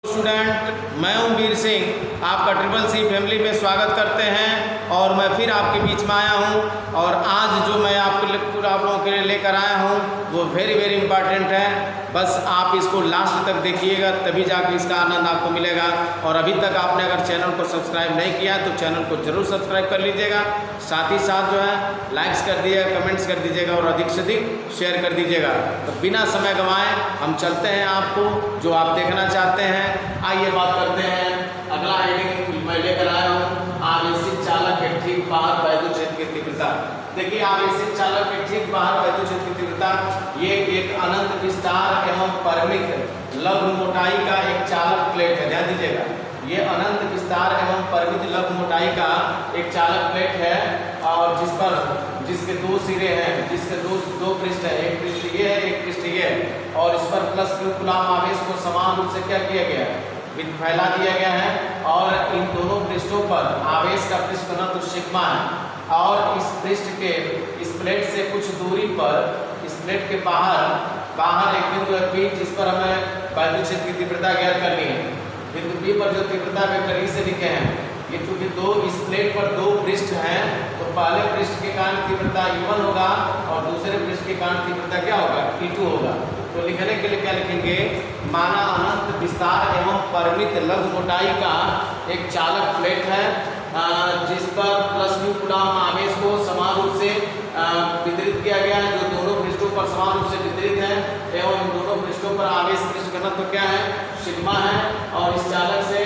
Student, मैं हूं वीर सिंह, आपका ट्रिपल सी फैमिली में स्वागत करते हैं। और मैं फिर आपके बीच में आया हूं और आज जो मैं आप लोगों के लिए लेकर आया हूं वो वेरी इंपॉर्टेंट है। बस आप इसको लास्ट तक देखिएगा, तभी जाकर इसका आनंद आपको मिलेगा। और अभी तक आपने अगर चैनल को सब्सक्राइब नहीं किया तो चैनल को जरूर सब्सक्राइब कर लीजिएगा। साथ ही साथ जो है लाइक्स कर दीजिएगा, कमेंट्स कर दीजिएगा और अधिक से अधिक शेयर कर दीजिएगा। तो बिना समय गंवाए हम चलते हैं आपको जो आप देखना चाहते हैं। आइए बात करते हैं। अगला हेडिंग मैं लेकर आया हूँ, आवेशित चालक के ठीक बाहर वैद्युत क्षेत्र की तीव्रता। देखिए, आवेशित चालक के ठीक बाहर वैद्युत क्षेत्र की तीव्रता ये एक अनंत विस्तार एवं परिमित लघु मोटाई का एक चालक प्लेट है। ध्यान दीजिएगा, ये अनंत विस्तार एवं परिमित लघु मोटाई का एक चालक प्लेट है और जिसके दो सिरे हैं, जिसके दो पृष्ठ है, एक पृष्ठ ये है, एक पृष्ठ ये है। और इस पर प्लस क्यू कूलम आवेश को समान रूप से क्या किया गया है, फैला दिया गया है। और इन दोनों पृष्ठों पर आवेश का पृष्ठ घनत्व सिग्मा है। और इस पृष्ठ के इस प्लेट से कुछ दूरी पर, इस प्लेट के बाहर एक बिंदु है P, जिस पर हमें वैद्युत क्षेत्र की तीव्रता ज्ञात करनी है। बिंदु P पर जो तीव्रता वेक्टर E से लिखे हैं, ये चूंकि इस प्लेट पर दो पृष्ठ हैं तो पहले पृष्ठ के कारण तीव्रता E1 होगा और दूसरे पृष्ठ के कारण तीव्रता क्या होगा, E2 होगा। तो लिखने के लिए क्या लिखेंगे, माना अनंत विस्तार एवं परिमित लघु मोटाई का एक चालक प्लेट है जिस पर प्लस क्यू कूलम आवेश को समान रूप से वितरित किया गया है, जो दोनों पृष्ठों पर समान रूप से वितरित है। एवं इन दोनों पृष्ठों पर आवेश पृष्ठ घनत्व क्या है, सिग्मा है। और इस चालक से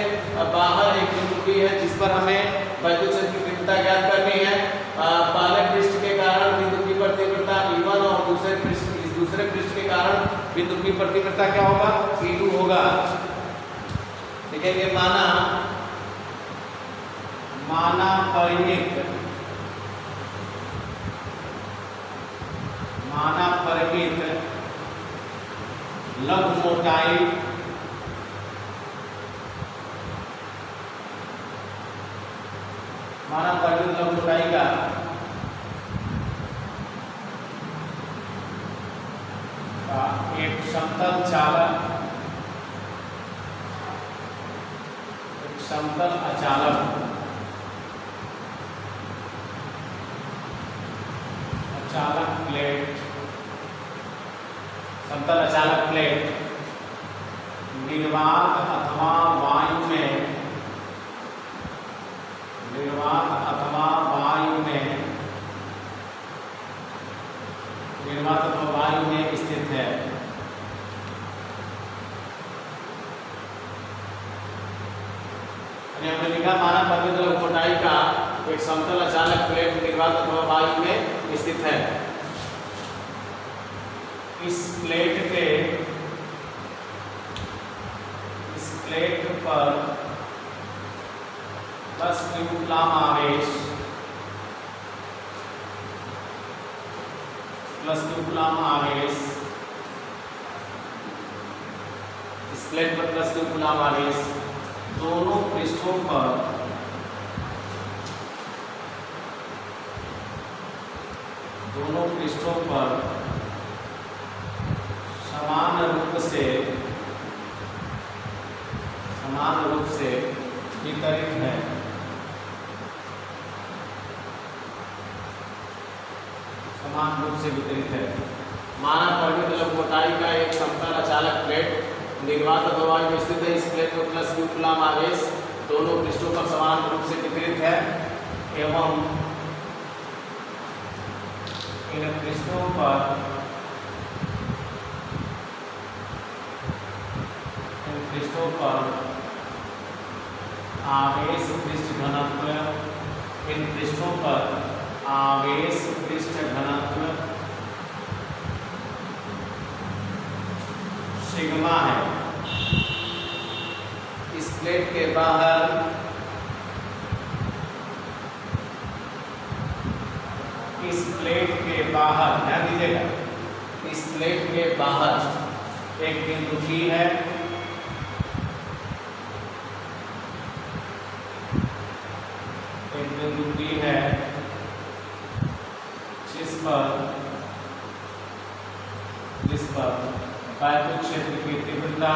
बाहर एक बिंदु P है जिस पर हमें वैद्युत क्षेत्र की तीव्रता ज्ञात करनी है। पहले पृष्ठ के कारण बिंदु P पर तीव्रता E1 और दूसरे पृष्ठ के कारण बिंदु P पर तीव्रता क्या होगा, E2 होगा। लिखेंगे माना परिमित लघु मोटाई का एक समतल अचालक प्लेट निर्वात अथवा वायु में स्थित है। हमने लिखा माना परिमित लघु मोटाई का एक समतल अचालक प्लेट निर्वात अथवा वायु में स्थित है। इस प्लेट पर प्लस क्यू कूलम आवेश इस प्लेट पर प्लस क्यू कूलम आवेश दोनों पृष्ठों पर समान रूप से वितरित है। माना परिमित लघु मोटाई का एक समतल अचालक प्लेट निर्वात अथवा वायु में स्थित है। इस प्लेट पर प्लस क्यू कूलम आवेश दोनों पृष्ठों पर समान रूप से वितरित है एवं इन पृष्ठों पर आवेश पृष्ठ घनत्व सिग्मा है। इस प्लेट के बाहर ध्यान दीजिएगा, इस प्लेट के बाहर एक बिंदु P है जिस पर वैद्युत क्षेत्र की तीव्रता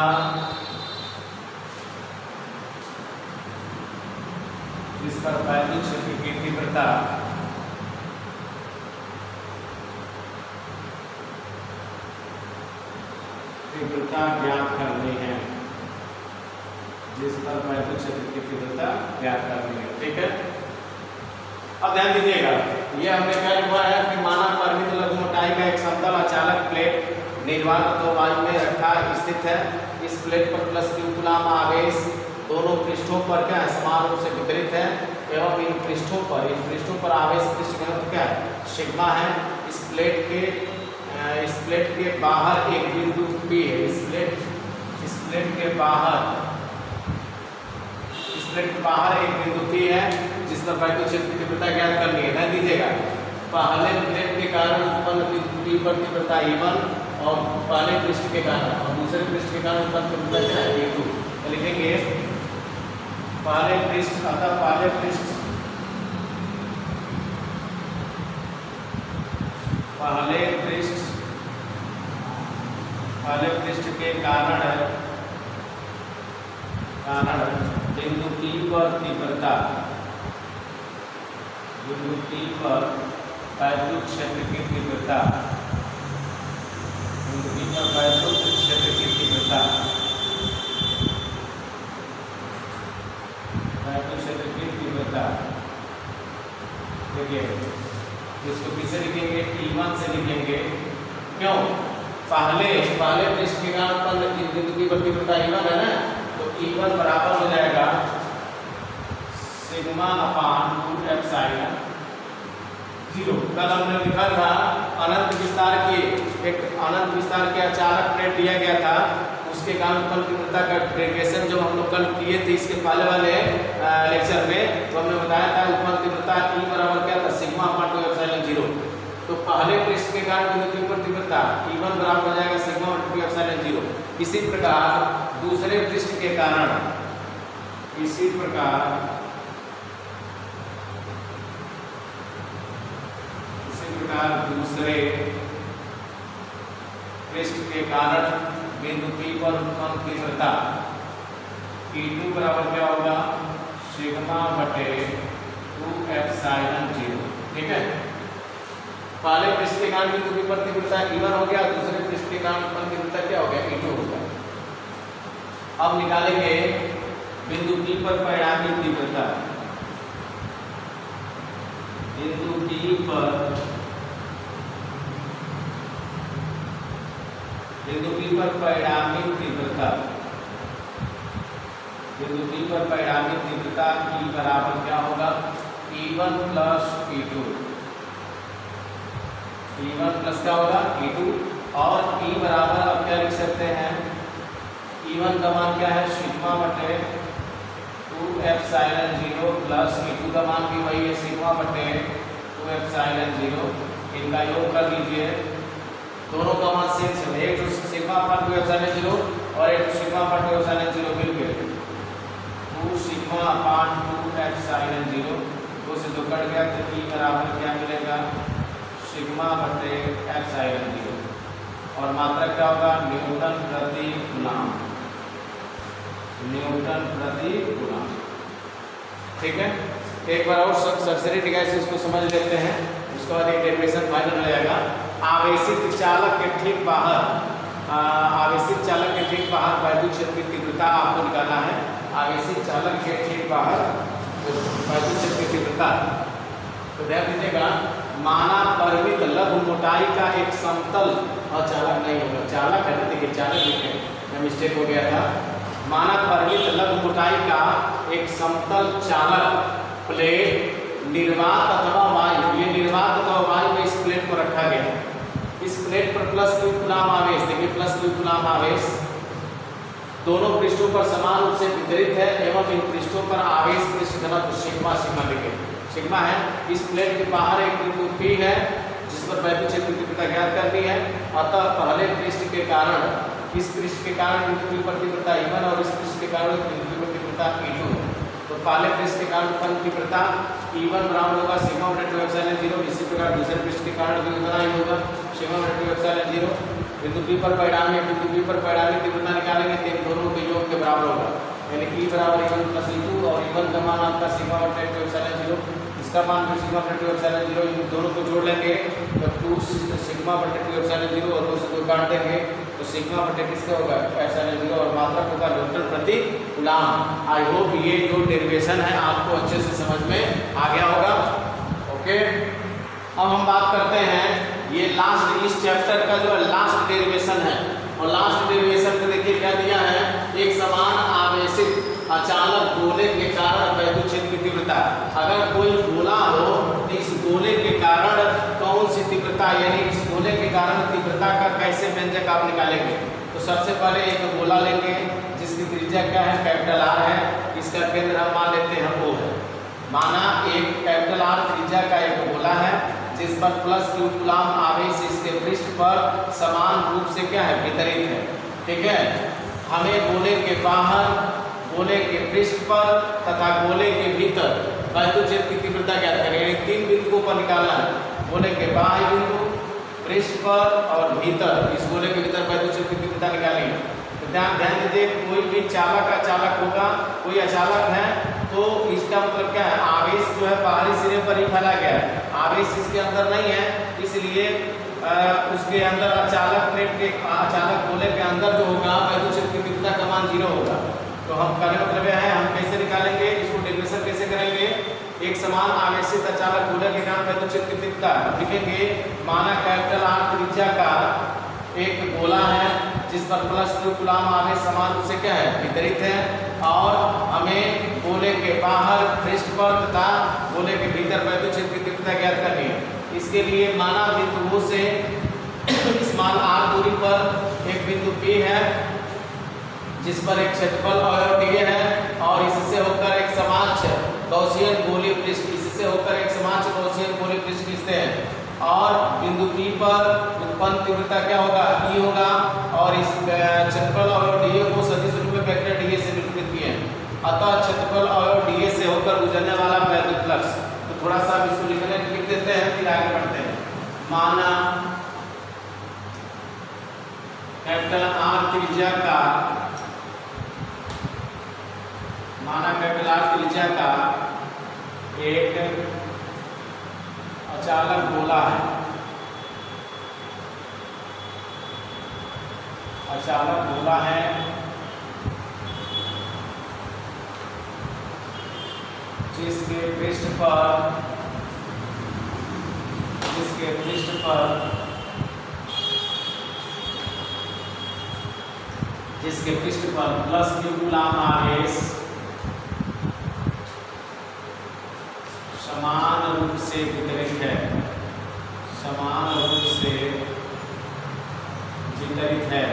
जिस पर वैद्युत क्षेत्र की तीव्रता ज्ञात करनी है, जिस पर वैद्युत क्षेत्र की तीव्रता ज्ञात करनी है। ठीक है, अब ध्यान दीजिएगा, ये हमने क्या लिखा है कि मानव परिमित लघु मोटाई का एक समतल अचालक प्लेट निर्वात तो वायु में रखा स्थित है। इस प्लेट पर प्लस क्यू कूलम आवेश दोनों पृष्ठों पर क्या है, समान रूप से वितरित है एवं इन पृष्ठों पर आवेश पृष्ठ घनत्व क्या है, सिग्मा है। इस प्लेट के बाहर एक बिंदु P है। इस प्लेट के बाहर एक बिंदु P है, जिस पर वैद्युत क्षेत्र की तीव्रता ज्ञात करनी है। ध्यान दीजिएगा, पहले प्लेट के कारण उत्पन्न बिंदु P पर तीव्रता E1 और पहले पृष्ठ के कारण और दूसरे पृष्ठ के कारण उत्पन्न तीव्रता क्या है, E2। तो लिखेंगे पहले पृष्ठ के कारण बिंदु P पर तीव्रता, बिंदु P पर वैद्युत क्षेत्र की तीव्रता, बिंदु P पर वैद्युत क्षेत्र की तीव्रता, वैद्युत क्षेत्र की तीव्रता। देखिए, इसको किसे लिखेंगे, E1 से लिखेंगे। क्यों? पहले पृष्ठ के कारण उत्पन्न बिंदु P पर तीव्रता E1 है ना, तो E1 बराबर हो जाएगा सिग्मा अपान 2 एप्सिलॉन 0। कल हमने लिखा था अनंत विस्तार के अचालक प्लेट दिया गया था, उसके कारण उत्पन्न तीव्रता का डेरिवेशन जो हम लोग कल किए थे इसके पहले वाले लेक्चर में, तो हमने बताया था उत्पन्न तीव्रता E बराबर क्या था, सिग्मा अपान 2 एप्सिलॉन 0। तो पहले पृष्ठ के कारण बिंदु P पर तीव्रता E1 बराबर हो जाएगा सिग्मा बटा 2 एप्सिलॉन 0। इसी प्रकार दूसरे पृष्ठ के कारण दूसरे पृष्ठ के कारण बिंदु P पर उत्पन्न तीव्रता E2 बराबर क्या होगा, सिग्मा बटे 2 एप्सिलॉन 0। ठीक है, पहले पृष्ठ के कारण बिंदु P पर तीव्रता E1 हो गया, दूसरे पृष्ठ के कारण उत्पन्न तीव्रता क्या हो गया, E2 हो गया। अब निकालेंगे बिंदु P पर परिणामी तीव्रता, बिंदु P पर परिणामी तीव्रता, बिंदु P पर परिणामी तीव्रता E बराबर क्या होगा, E1 plus E2, E1 plus क्या होगा, E2। और E बराबर अब क्या लिख सकते हैं, E1 का मान क्या है, सिग्मा बटे 2 एप्सिलॉन 0 प्लस E2 का मान भी वही है, सिग्मा बटे 2 एप्सिलॉन 0। इनका योग कर लीजिए, दोनों का मान सेम है, एक जो सिग्मा अपान 2 एप्सिलॉन 0 और एक सिग्मा अपान 2 एप्सिलॉन 0 मिलकर 2 सिग्मा अपान 2 एप्सिलॉन 0, 2 से 2 कट गया तो E बराबर क्या मिलेगा, सिग्मा बटे एप्सिलॉन 0। और मात्रा क्या होगा, न्यूटन प्रति कूलम, ठीक है। एक बार और सरसरी निगाह से इसको समझ लेते हैं, उसके बाद एक डेरिवेशन फाइनल हो जाएगा। आवेशित चालक के ठीक बाहर वैद्युत क्षेत्र की तीव्रता आपको निकालना है। आवेशित चालक के ठीक बाहर वैद्युत क्षेत्र की तीव्रता, तो ध्यान दीजिएगा, माना परिमित लघु मोटाई का एक समतल अचालक नहीं होगा, चालक है ना, देखिए चालक लिखे मिस्टेक हो गया था। माना परिमित लघु मोटाई का एक समतल चालक प्लेट निर्वात अथवा वायु, ये निर्वात अथवा वायु में इस प्लेट को रखा गया। इस प्लेट पर प्लस क्यू कूलम आवेश, देखिए प्लस क्यू कूलम आवेश दोनों पृष्ठों पर समान रूप से वितरित है एवं इन पृष्ठों पर आवेश पृष्ठ घनत्व सिग्मा लिखे, सिग्मा है। इस प्लेट के बाहर एक बिंदु P है जिस पर वैद्युत क्षेत्र की तीव्रता ज्ञात करनी है। अतः पहले पृष्ठ के कारण, इस पृष्ठ के कारण बिंदु P पर तीव्रता E1 और इस पृष्ठ के कारण बिंदु P पर तीव्रता E2। तो पहले पृष्ठ के कारण उत्पन्न तीव्रता E1 बराबर होगा सिग्मा बटे 2 एप्सिलॉन 0। इसी प्रकार दूसरे पृष्ठ के कारण भी उतना ही होगा, सिग्मा बटे 2 एप्सिलॉन 0। बिंदु P पर परिणामी तीव्रता निकालेंगे तो दोनों के योग के बराबर होगा। यानी E बराबर E1 प्लस E2 और E1 का मान आपका सिग्मा बटा 2 एप्सिलॉन 0, इसका मान भी सिग्मा बटा 2 एप्सिलॉन 0, इन दोनों को जोड़ लेंगे तो 2 सिग्मा बटा 2 एप्सिलॉन 0 और 2 से 2 काट देंगे तो सिग्मा बटे किसका होगा एप्सिलॉन 0 और मात्रक होगा न्यूटन प्रति कूलम्ब। आई होप ये जो डेरिवेशन है आपको अच्छे से समझ में आ गया होगा। ओके, अब हम बात करते हैं ये लास्ट इस चैप्टर का जो लास्ट डेरिवेशन है, और लास्ट डेरिवेशन में देखिए क्या दिया है, एक समान आवेशित अचानक गोले के कारण वैद्युत क्षेत्र की तीव्रता। अगर कोई गोला हो तो इस गोले के कारण कौन सी तीव्रता, यानी इस गोले के कारण तीव्रता का कैसे व्यंजक आप निकालेंगे। तो सबसे पहले एक गोला लेंगे जिसकी त्रिज्या क्या है कैपिटल R है, इसका केंद्र हम मान लेते हैं O है। माना एक कैपिटल R त्रिज्या का एक गोला है जिस पर प्लस Q कूलम्ब आवेश इसके पृष्ठ पर समान रूप से क्या है वितरित है। ठीक है, हमें गोले के बाहर, गोले के पृष्ठ पर तथा गोले के भीतर वैद्युत क्षेत्र की तीव्रता ज्ञात करें। यानी 3 बिंदुओं पर निकालना है, गोले के बाहरी बिंदु, पृष्ठ पर और भीतर, इस गोले के भीतर वैद्युत क्षेत्र की तीव्रता निकालेंगे। तो ध्यान दीजिए, कोई भी चालक अचालक होगा, कोई अचालक है तो इसका मतलब क्या है, आवेश जो है बाहरी सिरे पर ही फैला गया है, आवेश इसके अंदर नहीं है, इसलिए उसके अंदर अचालक प्लेट के अचालक गोले के अंदर जो होगा वैद्युत क्षेत्र की तीव्रता का मान 0 होगा। तो हम करने मतलब है हम कैसे निकालेंगे इसको, डेरिवेशन कैसे करेंगे, एक समान आवेशित अचालक गोले के कारण वैद्युत क्षेत्र की तीव्रता लिखेंगे। माना कैपिटल R त्रिज्या का एक गोला है जिस पर प्लस Q कूलम्ब आवेश समान रूप से क्या है वितरित है, और हमें गोले के बाहर, पृष्ठ पर तथा गोले के भीतर वैद्युत क्षेत्र की तीव्रता ज्ञात करनी है। इसके लिए माना बिंदु O से इस मान R दूरी पर एक बिंदु P है जिस पर एक क्षेत्रफल अवयव dA है, और इससे होकर एक समांच गॉसियन गोलीय पृष्ठ, इससे होकर एक समांच गॉसियन गोलीय पृष्ठ खींचते हैं, और बिंदु P पर उत्पन्न तीव्रता क्या होगा E होगा, और इस क्षेत्रफल अवयव dA को सदिश रूप में वेक्टर dA से निरूपित किए हैं। अतः क्षेत्रफल अवयव dA से होकर गुजरने वाला वैद्युत फ्लक्स, तो थोड़ा सा इसको लिख देते हैं फिर आगे बढ़ते हैं। माना कैपिटल R त्रिज्या का, माना कैपिटल R त्रिज्या का एक अचालक गोला है, अचालक गोला है जिसके पृष्ठ पर प्लस Q कूलम्ब आवेश समान रूप से वितरित है, समान रूप से वितरित है,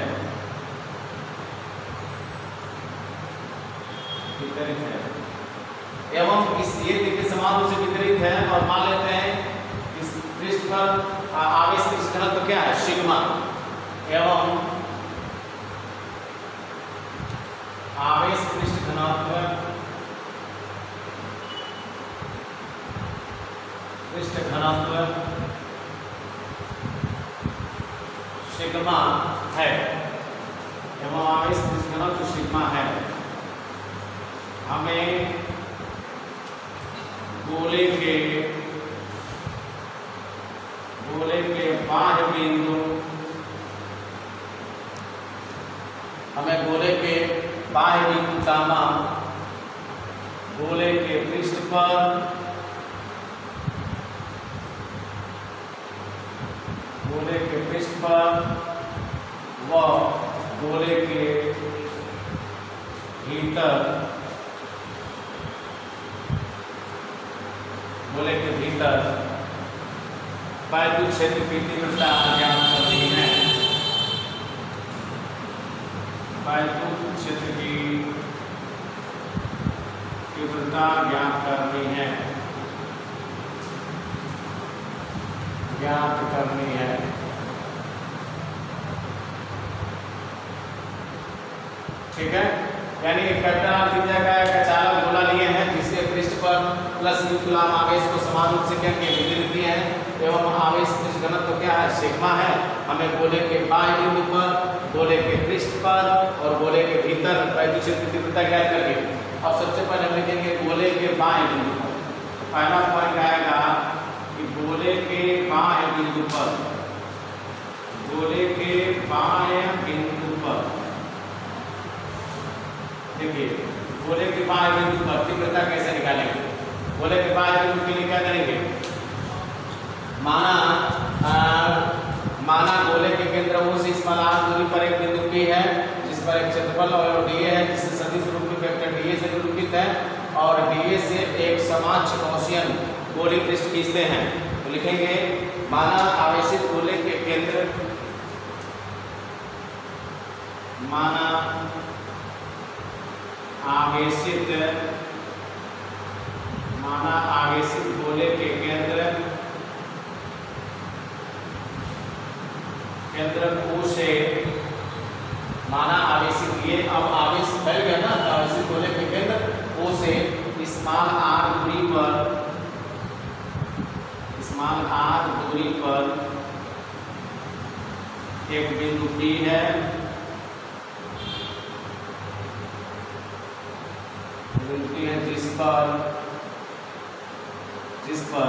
एवं इस ये देखिए समान रूप से वितरित है, और मान लेते हैं इस पृष्ठ पर आवेश पृष्ठ घनत्व क्या है सिग्मा, एवं आवेश पृष्ठ घनत्व सिग्मा है, एवं आवेश पृष्ठ घनत्व सिग्मा है। हमें गोले के बाह्य बिंदु, हमें गोले के बाह्य बिंदु का मान गोले के पृष्ठ पर, गोले के पृष्ठ पर व गोले के भीतर, गोले के भीतर वैद्युत क्षेत्र की तीव्रता ज्ञात करनी है, वैद्युत क्षेत्र की तीव्रता ज्ञात करनी है, ज्ञात करनी है। ठीक है, यानी कैपिटल R त्रिज्या का एक अचालक गोला लिए हैं जिसके पृष्ठ पर प्लस Q कूलम्ब आवेश को समान रूप से क्या किया वितरित किए हैं, एवं आवेश पृष्ठ घनत्व क्या है सिग्मा है, हमें गोले के बाह्य बिंदु पर, गोले के पृष्ठ पर और गोले के भीतर वैद्युत क्षेत्र की तीव्रता ज्ञात करके। अब सबसे पहले हम लिखेंगे गोले के बाह्य बिंदु पर। पहला पॉइंट आएगा कि गोले के बाह्य बिंदु पर, गोले के बाह्य बिंदु पर देखिए, गोले के बाह्य बिंदु पर तीव्रता कैसे निकालेंगे। गोले के बाह्य बिंदु के लिए क्या करेंगे, माना गोले के केंद्र O से स्मॉल दूरी पर एक बिंदु P है जिस पर एक क्षेत्रफल और dA है जिससे सदिश रूप में वेक्टर dA से निरूपित है और dA से एक समोच्च गॉसियन गोलीय पृष्ठ खींचते हैं। तो लिखेंगे माना आवेशित गोले के केंद्र, माना आवेशित गोले के केंद्र O से, माना आवेशित, ये अब आवेश फैल गया ना, तो आवेशित गोले के केंद्र O से स्मॉल r दूरी पर एक बिंदु P है, जिस पर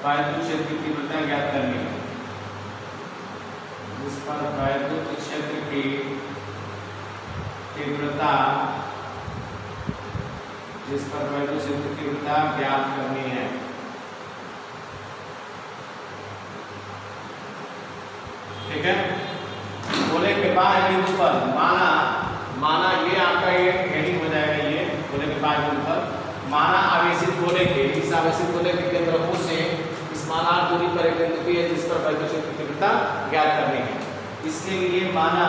वैद्युत क्षेत्र की तीव्रता ज्ञात करनी है, जिस पर वैद्युत क्षेत्र की तीव्रता ज्ञात करनी है। ठीक है, गोले के बाह्य बिंदु पर माना ये आपका ये हेडिंग हो जाएगा, ये गोले के बाह्य बिंदु पर माना आवेशित गोले के, इस आवेशित गोले के केंद्र O से स्मॉल r दूरी पर एक बिंदु P है जिस पर वैद्युत क्षेत्र की तीव्रता ज्ञात करनी है। इसके लिए माना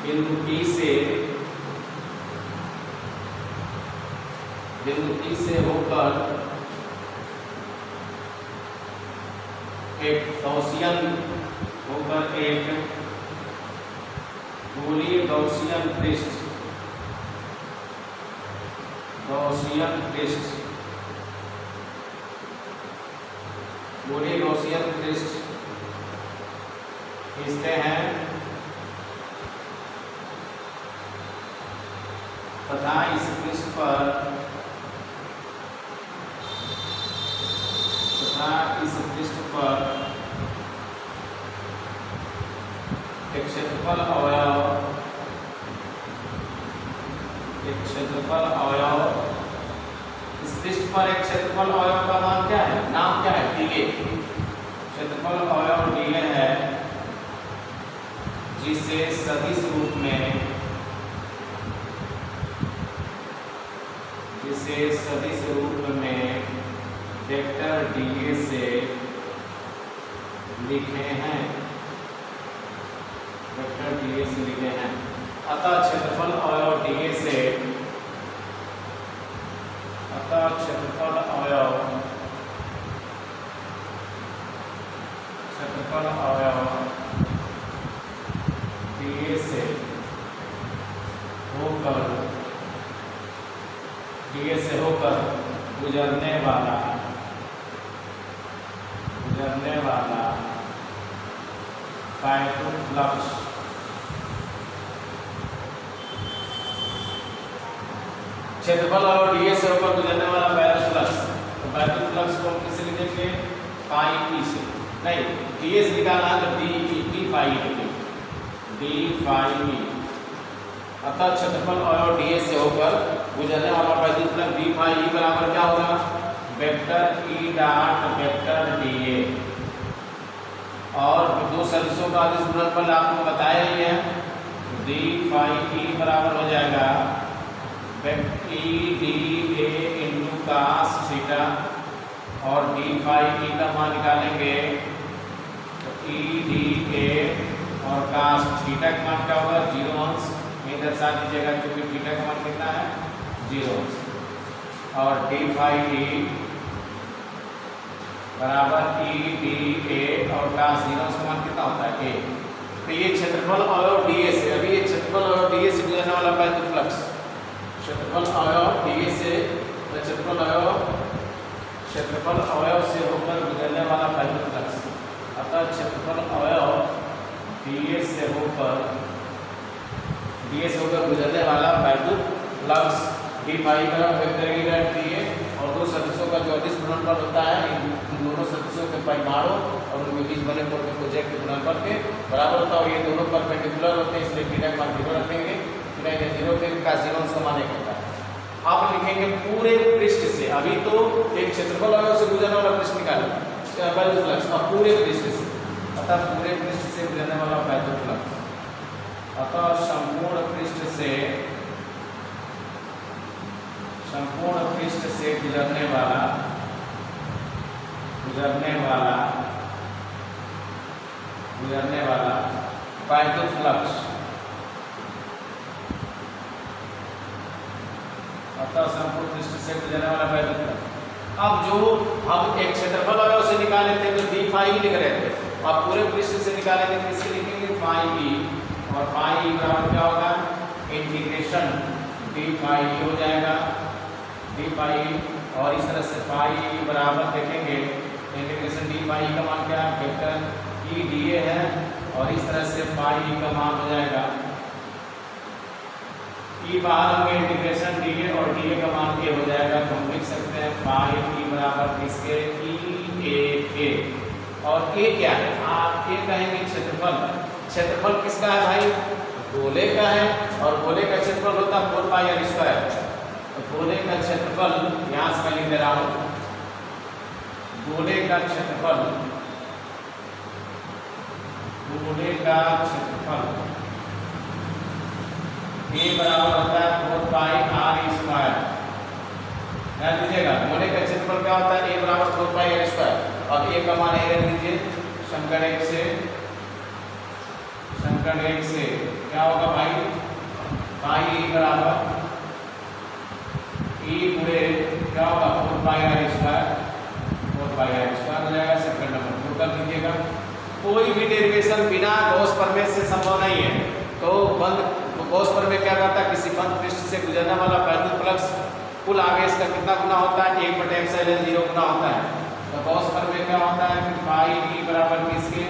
बिंदु P से होकर एक गॉसियन गोलीय गॉसियन पृष्ठ खींचते हैं तथा इस पृष्ठ पर एक क्षेत्रफल अवयव, इस पृष्ठ पर एक क्षेत्रफल अवयव का नाम क्या है, dA। क्षेत्रफल अवयव dA है जिसे सदिश रूप में वेक्टर dA से लिखे हैं, अतः क्षेत्रफल अवयव dA से, क्षेत्रफल अवयव dA से होकर गुजरने वाला वैद्युत फ्लक्स क्षेत्रफल और dA से होकर गुजरने वाला वैद्युत फ्लक्स, तो वैद्युत फ्लक्स को हम किसे लिखेंगे, पाई ई से, नहीं dA से निकालना है तो d फाई ई। अतः क्षेत्रफल और dA से होकर गुजरने वाला वैद्युत फ्लक्स d फाई ई बराबर क्या होगा, vector E dot vector dA। और दो सदिशों का अदिश गुणनफल आपको बताया ही है, d फाई ई बराबर हो जाएगा E dA into cos theta, और d फाई ई का मान निकालेंगे तो E dA और cos थीटा का मान क्या होगा, 0 अंश में दर्शा दीजिएगा क्योंकि थीटा का मान कितना है, 0 अंश, और d फाई ई बराबर E dA और cos 0 अंश का मान कितना होता है, a। तो ये क्षेत्रफल अवयव dA से, अभी ये क्षेत्रफल अवयव dA से गुजरने वाला वैद्युत फ्लक्स, क्षेत्रफल अवयव dA से, क्षेत्रफल अवयव क्षेत्रफल अवयव से होकर गुजरने वाला वैद्युत फ्लक्स। अतः क्षेत्रफल अवयव डी से होकर गुजरने वाला वैद्युत फ्लक्स डी फाई का वेक्टर डी और दो सदिशों का जो अदिश गुणनफल होता है इन दोनों सदिशों के परिमाणों और उनके बीच बने कोण के प्रोजेक्ट के गुणनफल के बराबर होता है। ये दोनों परपेंडिकुलर होते हैं, इसलिए थीटा का मान 0 रखेंगे। थीटा का 0 के का 0 का मान 1 होता है। आप लिखेंगे पूरे पृष्ठ से, अभी तो एक क्षेत्रफल अवयव से गुजरने वाला पृष्ठ निकालें वैद्युत फ्लक्स, अब पूरे पृष्ठ से, अतः पूरे पृष्ठ से गुजरने वाला वैद्युत फ्लक्स, अतः संपूर्ण पृष्ठ से गुजरने वाला वैद्युत फ्लक्स, अतः संपूर्ण पृष्ठ से गुजरने वाला वैद्युत फ्लक्स। अब जो हम एक क्षेत्रफल अवयव से निकाले थे तो डी फाई लिख रहे थे, अब पूरे पृष्ठ से निकालेंगे तो किससे लिखेंगे फाई ई, और फाई ई बराबर क्या होगा इंटीग्रेशन डी फाई ई हो जाएगा, डी फाई, और इस तरह से फाई बराबर देखेंगे इंटीग्रेशन डी फाई का मान क्या है वेक्टर ई डी ए है, और इस तरह से फाई का मान हो जाएगा ई बाहर होंगे इंटीग्रेशन डी ए और डी ए का मान ए हो जाएगा। तो हम लिख सकते हैं फाई ई बराबर किसके ई ए के, और ए क्या है आप ए कहेंगे क्षेत्रफल, क्षेत्रफल किसका है भाई गोले का है, और गोले का क्षेत्रफल होता है 4 पाई आर स्क्वायर। तो गोले का क्षेत्रफल यहाँ से मैं लिख दे रहा हूँ, गोले का क्षेत्रफल ए बराबर होता है 4 पाई आर स्क्वायर। ध्यान दीजिएगा गोले का क्षेत्रफल क्या होता है ए बराबर 4 पाई आर स्क्वायर। अब ए का मान ए रख दीजिए, शंकर एक से क्या होगा भाई पाई बराबर ई पूरे क्या होगा 4 pi r square, 4 pi r square हो जाएगा। सेकंड नंबर तो कर दीजिएगा। कोई भी डेरिवेशन बिना गॉस प्रमेय से संभव नहीं है। तो गॉस प्रमेय क्या करता है किसी बंद पृष्ठ से गुजरने वाला वैद्युत फ्लक्स कुल आवेश का कितना गुना होता है 1/ε0 गुना होता है। तो गॉस प्रमेय क्या होता है कि फाई ई बराबर किसके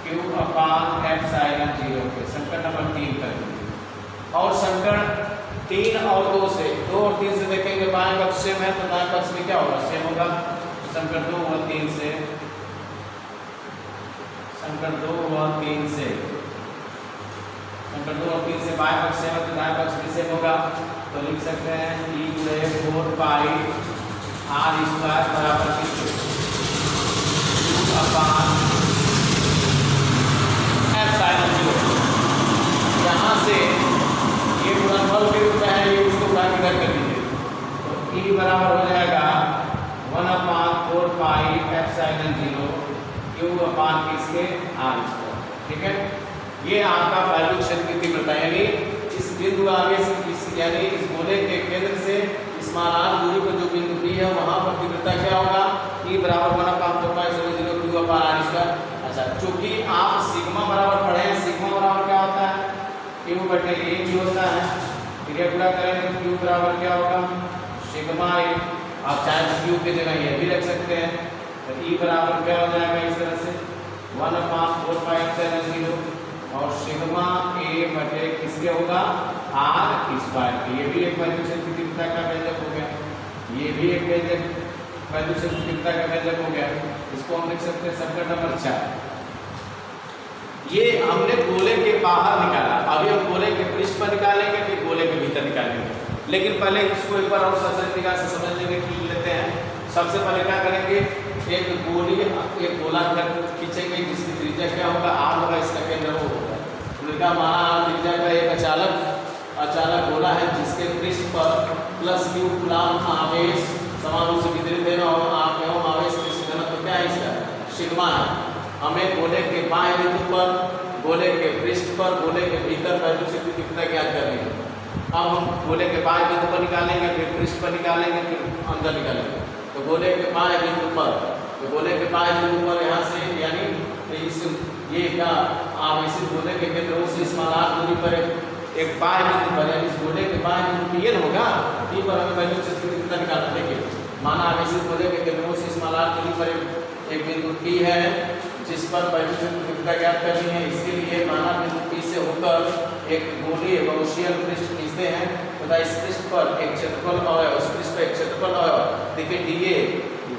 Q/ε0 के। संकट नंबर 3 कर दीजिए। और संकट 3 और 2 से 2 और 3 से देखेंगे बाएं पक्ष सेम है तो दाएं पक्ष में क्या होगा सेम होगा। संकट 2 और 3 से, संकट 2 और 3 से, संकट 2 और 3 से बाएं पक्ष सेम है तो दाएं पक्ष भी सेम होगा। तो लिख सकते हैं E/4 पाई आर स्क्वायर बराबर Q/ε0। यहाँ से ये गुणनफल के रूप में है, ये उसको इधर कर दीजिए। तो E बराबर हो जाएगा 1/4 पाई ε0 Q/ किसके आर स्क्वायर। ठीक है, ये आपका वैद्युत क्षेत्र की तीव्रता यानी इस बिंदु आवेश यानी इस गोले के केंद्र से इस मानांक दूरी पर जो बिंदु डी है वहां पर तीव्रता क्या होगा E बराबर 1/4 पाई ε0 Q/r स्क्वायर। अच्छा, चूंकि आप सिग्मा बराबर पढ़े हैं, सिग्मा बराबर क्या होता है Q/A भी होता है। क्रिया गुणा करेंगे Q बराबर क्या होगा सिग्मा ए। आप चाहे Q की जगह ये भी रख सकते हैं। तो E बराबर क्या हो जाएगा इस तरह से 1/4 पाई ε0 और सिग्मा ए बटे किसके होगा आर स्क्वायर। ये भी एक वैद्युत क्षेत्र की तीव्रता का व्यंजक हो गया, ये भी एक व्यंजक वैद्युत क्षेत्र की तीव्रता का व्यंजक हो गया। इसको हम लिख सकते हैं संकट नंबर 4। ये हमने गोले के बाहर निकाला, अभी हम गोले के पृष्ठ पर निकालेंगे फिर गोले के भीतर निकालेंगे। लेकिन पहले इसको एक बार और सशक्त तरीका से समझ लेते हैं। सबसे पहले क्या करेंगे एक गोला खींचेंगे जिसकी त्रिज्या क्या होगा आर होगा, इसका केंद्र वो होगा। उनका माना आर त्रिज्या का एक अचालक गोला है जिसके पृष्ठ पर प्लस Q कूलाम आवेश समान रूप से वितरित है और आवेश पृष्ठ घनत्व क्या है इसका सिग्मा है। हमें गोले के बाएं बिंदु पर, गोले के पृष्ठ पर, गोले के भीतर वैद्युत क्षेत्र की तीव्रता ज्ञात करनी है। अब हम गोले के बाएं बिंदु पर निकालेंगे, फिर पृष्ठ पर निकालेंगे, फिर अंदर निकालेंगे। तो गोले के बाएं बिंदु पर, तो गोले के बाएं बिंदु पर यहाँ से यानी इस ये क्या आवेशित गोले के केंद्रों से इस मानांक दूरी पर एक बाएं बिंदु पर यानी इस गोले के बाएं बिंदु पर ये होगा P पर हमें वैद्युत क्षेत्र की तीव्रता निकालना। देखिए माना आवेशित गोले के केंद्रों से स्मॉल आर दूरी पर एक बिंदु P है जिस पर वायुक्षेत्र की तीव्रता ज्ञात करनी है। इसके लिए माना बिंदु P से होकर एक गोलीय गॉसियन पृष्ठ खींचते हैं तथा इस पृष्ठ पर एक क्षेत्रफल अवयव, उस पृष्ठ पर एक क्षेत्रफल अवयव देखिए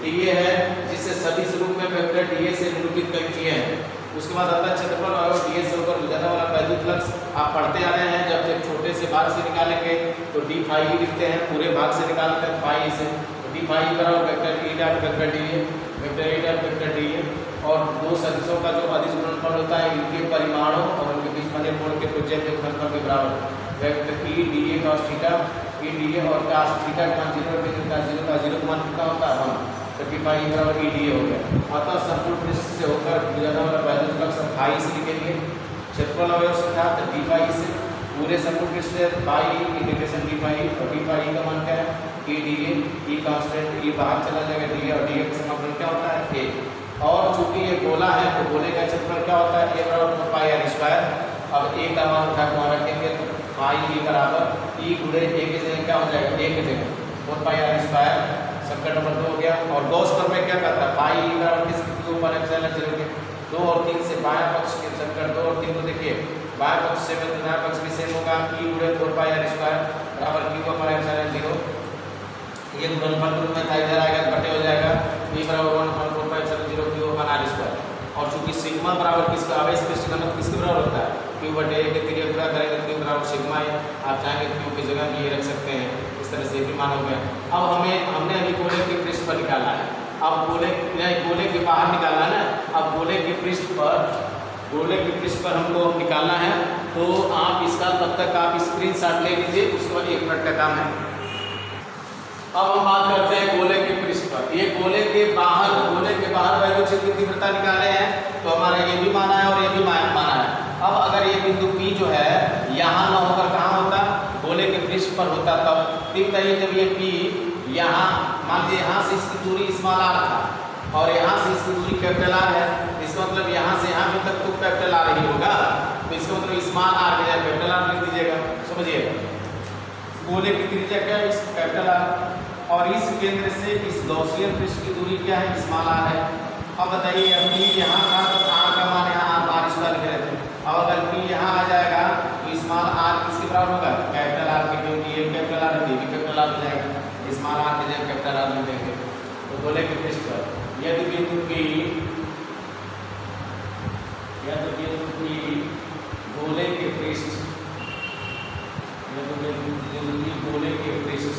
dA है जिसे सदिश रूप में वेक्टर dA से निरूपित कर किए हैं। उसके बाद आता है क्षेत्रफल अवयव dA से होकर गुजरने वाला वैद्युत फ्लक्स। आप पढ़ते आ रहे हैं जब जब छोटे से भाग से निकालेंगे तो d फाई ही लिखते हैं, पूरे भाग से निकालते हैं फाई से, तो d फाई बराबर vector E dot vector dA, vector E dot vector dA। और दो सदिशों का जो अदिश गुणनफल होता है इनके परिमाणों और उनके बीच बने कोण के त्रिज्या के गुणनफल के बराबर vector E dA cos theta, E dA और cos थीटा का मान 0 का 0 मान कितना होता है 1, तो d फाई बराबर E dA हो गया। अतः संपूर्ण पृष्ठ से होकर गुजरने वाला वैद्युत फ्लक्स फाई से लिखेंगे, क्षेत्रफल अवयव से था तो d फाई से, पूरे संपूर्ण पृष्ठ से फाई इंटीग्रेशन d फाई, और d फाई का मान क्या है E dA, E constant, E बाहर चला जाएगा dA और dA का समापन क्या होता है a। और चूंकि ये गोला है तो गोले का क्षेत्रफल क्या होता है a बराबर 4 पाई r स्क्वायर। अब a का मान उठा के वहां रखेंगे तो पाई e बराबर e गुणे a की जगह क्या हो जाएगा a की जगह 4 पाई r स्क्वायर। समीकरण नंबर 2 हो गया। और गॉस प्रमेय क्या करता है पाई e बराबर किसके q ऊपर एप्सिलॉन 0 के 2 और 3 से बाएं पक्ष के समीकरण 2 और 3 को देखिए बाएं पक्ष से में दाएं पक्ष भी सेम होगा e गुणे 4 पाई r स्क्वायर बराबर q ऊपर एप्सिलॉन 0। ये गुणनफल रूप में था इधर आएगा घटे हो जाएगा e बराबर 1/4 पाई एप्सिलॉन 0 q ऊपर r स्क्वायर। और चूंकि सिग्मा बराबर किसका आवेश पृष्ठ घनत्व किसके बराबर होता है q बटे a के तिर्यक गुणा करेंगे तो q बराबर सिग्मा है। आप चाहेंगे तो q की जगह भी ये रख सकते हैं, इस तरह से भी मान हो गया। अब हमने अभी गोले के पृष्ठ पर निकाला है, अब गोले के बाहर निकाला है ना, अब गोले के पृष्ठ पर हमको निकालना है। तो आप इसका तब तक आप स्क्रीनशॉट ले लीजिए, उसके बाद 1 मिनट का काम है। अब हम बात करते हैं गोले के पृष्ठ पर। ये गोले के बाहर वैद्युत क्षेत्र की तीव्रता निकाले हैं तो हमारा ये भी माना है और ये भी माना है। अब अगर ये बिंदु P जो है यहाँ न होकर कहाँ होता गोले के पृष्ठ पर होता तब बताइए जब ये P यहाँ मान लीजिए यहाँ से इसकी दूरी स्मॉल r था और यहाँ से इसकी दूरी कैपिटल R है, इसका मतलब यहाँ से यहाँ भी तक तो कैपिटल R ही होगा, तो इसका मतलब स्मॉल r के जगह कैपिटल R लिख दीजिएगा। समझिएगा गोले की त्रिज्या क्या है इस कैपिटल R और इस केंद्र से इस गॉसियन पृष्ठ की दूरी क्या है स्मॉल r है। अब बताइए अब P यहाँ था तो r का मान यहाँ आप r स्क्वायर लिख रहे थे, अब अगर P यहाँ आ जाएगा तो स्मॉल r किसके बराबर होगा कैपिटल R के, क्योंकि ये कैपिटल R है तो ये कैपिटल R हो जाएगा, स्मॉल r की जगह कैपिटल R लिख देंगे। तो गोले के पृष्ठ पर यदि बिंदु P गोले के पृष्ठ गोले के पृष्ठ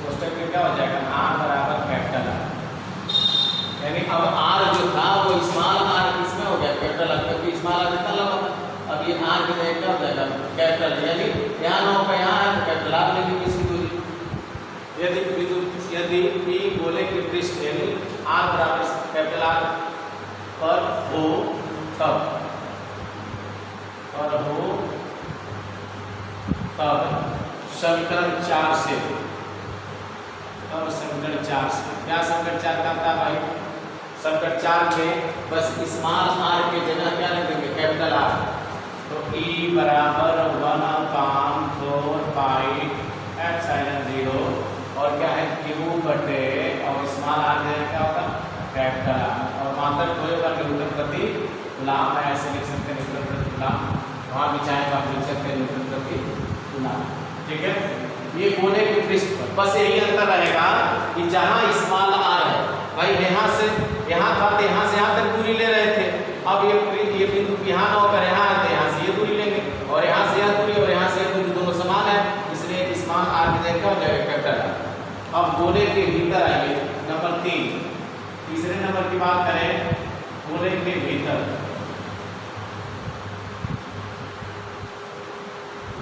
कोष्ठक में क्या हो जाएगा r बराबर कैपिटल R, यानी अब r जो था वो स्मॉल r किसमें हो गया कैपिटल R, क्योंकि स्मॉल r कितना लंबा था, अब ये r की जगह क्या हो जाएगा कैपिटल, यानी यहाँ न होगा यहाँ है तो कैपिटल R लेंगे इसकी दूरी। यदि P गोले के पृष्ठ यानी r बराबर कैपिटल R पर हो तब समीकरण 4 से समीकरण 4 से क्या समीकरण 4 का था भाई, समीकरण 4 में बस स्मॉल r के जगह क्या रख देंगे कैपिटल R, तो E बराबर 1/4 पाई एप्सिलॉन 0 और क्या है Q बटे और स्मॉल r में क्या होगा कैपिटल R और मात्रक कोई होगा न्यूटन प्रति कूलम्ब, ऐसे लिख सकते हैं न्यूटन प्रति कूलम्ब, वहाँ भी चाहे तो आप लिख सकते हैं न्यूटन प्रति कूलम्ब। ठीक है, ये गोले के पृष्ठ पर बस यही अंतर रहेगा कि जहाँ स्मॉल r है भाई यहाँ से यहाँ था तो यहाँ से यहाँ तक दूरी ले रहे थे, अब ये बिंदु यहाँ न होकर यहाँ है तो यहाँ से ये दूरी लेंगे और यहाँ से यह दूरी और यहाँ से यह दूरी दोनों समान है, इसलिए स्मॉल r की जगह क्या हो जाएगा कैपिटल R। अब गोले के भीतर आइए नंबर 3, तीसरे नंबर की बात करें गोले के भीतर,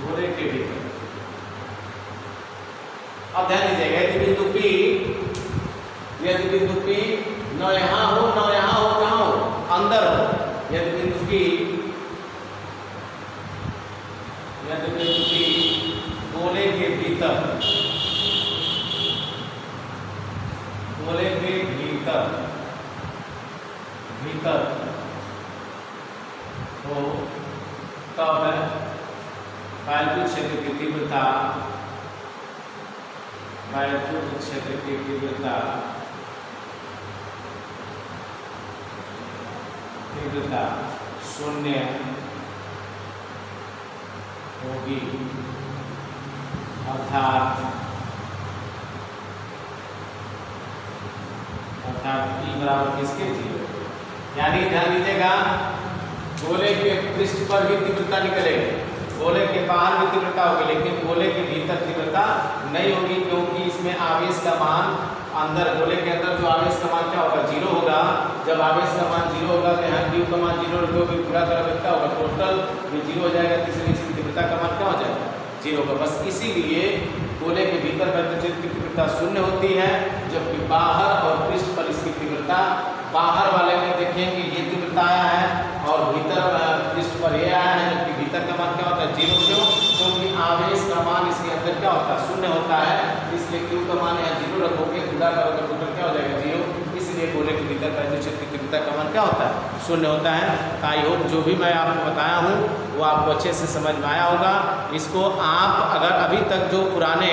गोले के भीतर अब ध्यान दीजिएगा यदि बिंदु P न यहाँ हो न यहाँ हो, कहाँ हो अंदर हो, यदि बिंदु P गोले के भीतर हो तब वैद्युत क्षेत्र की तीव्रता वैद्युत क्षेत्र की तीव्रता शून्य होगी, अर्थात E बराबर किसके 0। यानी ध्यान दीजिएगा, गोले के पृष्ठ पर भी तीव्रता निकलेगी, गोले के बाहर भी तीव्रता होगी, लेकिन गोले के भीतर तीव्रता नहीं होगी, क्योंकि इसमें आवेश का मान अंदर, गोले के अंदर जो आवेश का मान क्या होगा 0 होगा। जब आवेश का मान 0 होगा तो यहाँ Q का मान 0 जो भी पूरा तरफ क्या होगा, टोटल भी 0 हो जाएगा, तीसरी इसकी तीव्रता का मान क्या हो जाएगा 0 होगा। बस इसीलिए गोले के भीतर वैद्युत क्षेत्र की तीव्रता शून्य होती है, जबकि बाहर और पृष्ठ पर इसकी तीव्रता, बाहर वाले में देखेंगे ये तीव्रता आया है और भीतर पृष्ठ पर ये आया है, जबकि भीतर का मान क्या होता है 0। क्यों? क्योंकि आवेश का मान इसके अंदर क्या होता है शून्य होता है, इसलिए Q का मान यहाँ 0 रखोगे, गुणा करोगे टोटल क्या हो जाएगा 0। इसलिए गोले के भीतर वैद्युत क्षेत्र की तीव्रता का मान क्या होता है शून्य होता है। आई होप जो भी मैं आपको बताया हूँ वो आपको अच्छे से समझ में आया होगा। इसको आप अगर अभी तक जो पुराने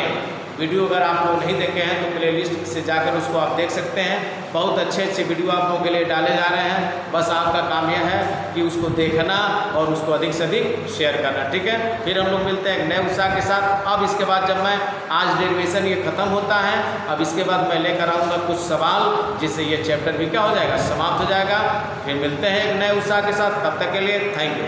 वीडियो अगर आप लोग नहीं देखे हैं तो प्लेलिस्ट से जाकर उसको आप देख सकते हैं। बहुत अच्छे अच्छे वीडियो आप लोगों के लिए डाले जा रहे हैं, बस आपका काम यह है कि उसको देखना और उसको अधिक से अधिक शेयर करना, ठीक है। फिर हम लोग मिलते हैं एक नए उत्साह के साथ। अब इसके बाद जब मैं आज डेरिवेशन ये खत्म होता है, अब इसके बाद मैं लेकर आऊँगा कुछ सवाल, जिससे ये चैप्टर भी क्या हो जाएगा समाप्त हो जाएगा। फिर मिलते हैं एक नए उत्साह के साथ, तब तक के लिए थैंक यू।